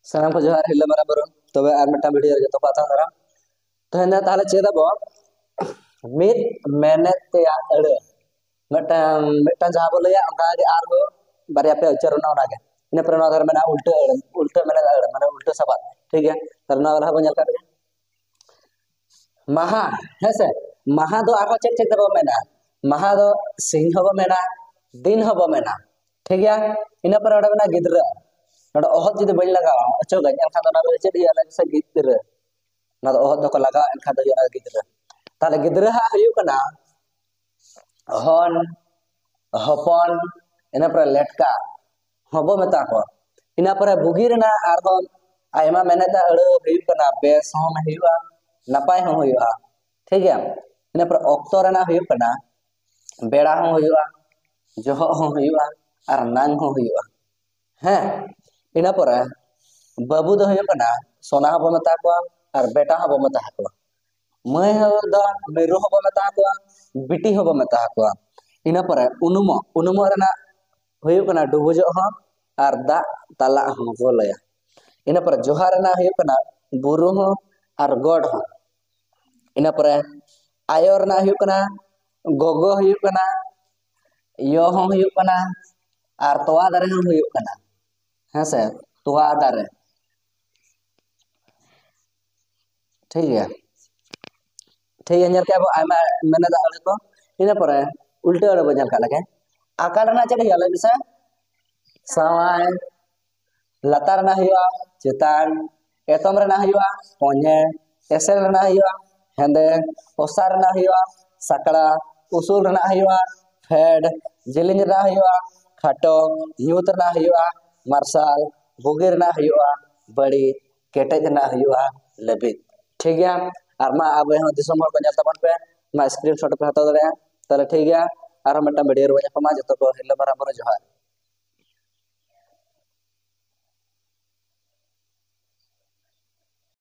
सानाम को जोहार हिला मारा बरो तबे आर मिटा वीडियो रे जतो पाता दारा तो हेना ताले चेदा बो मित मेहनत ते अड़े मिटा जहां बो लया अंका गे आर हो बारिया पे उच्चारण ना गे इन पर ना धर मेना उल्टा उल्टा मेना अड़े माने उल्टा सबात ठीक है तर ना वाला बो नेल का महा है से महा दो आको चेक चेक दबो मेना महा दो सिंह हबो मेना दिन हबो मेना ठीक है इन पर अड़े मेना गिदरा नोड ओहत जुदी बई लगा अचो गज एनखा दो ना बे चेक दिया लगे से गिदरा ना दो ओहत दो को लगा एनखा दो या गिदरा ताले गिदरा हा हुयु कना हन हपन इन पर लेटका हबो मेता को इन पर बुगिरना आरहन आयमा मेनेता अड़ो हुयु कना बेस हो में हुआ नपाय हो हुआ ठीक है इन पर ऑक्टो रेना हुयु कना बेड़ा हो हुआ जोह हो हुआ और नांग हो हुआ हैं इन पर बाबू दो हुयु कना सोना हबो मेता को और बेटा हबो मेता को मय दो मेरु हबो मेता को बिटी हबो मेता को इन पर उनुमो उनुमो रेना हुयु कना डुबुजो हो और दा तला हो बोलया इन पर जोहार रेना हुयु कना बुरु हो और गॉड हो इन पर आयो रेना हुयु कना गोगो हुयु कना यो हो हुयु कना और तोवा दारे हो हुयु कना है से तोवा दारे ठीक है नेल के अब आमा मेने दा अड़े को इन पर उल्टा अड़े बजल का लगे आकार ना चढ़ गया बिसा सवाय लतार ना हुआ चेतान एतम रे ना हुआ पोने एसर ना हुआ हेंदे ओसार ना हुआ सकड़ा उसूल ना हुआ फेड जिलिंग ना हुआ खाटो यूत ना हुआ मार्शल बुगिर ना हुआ बड़ी केटेज ना हुआ लबित ठीक है और मा अब हम दिसम हर को नेल तबन पे मा स्क्रीनशॉट पे हता दरे तले ठीक है और मटा वीडियो रो मा जतो को हिला मारा मरो जोहार।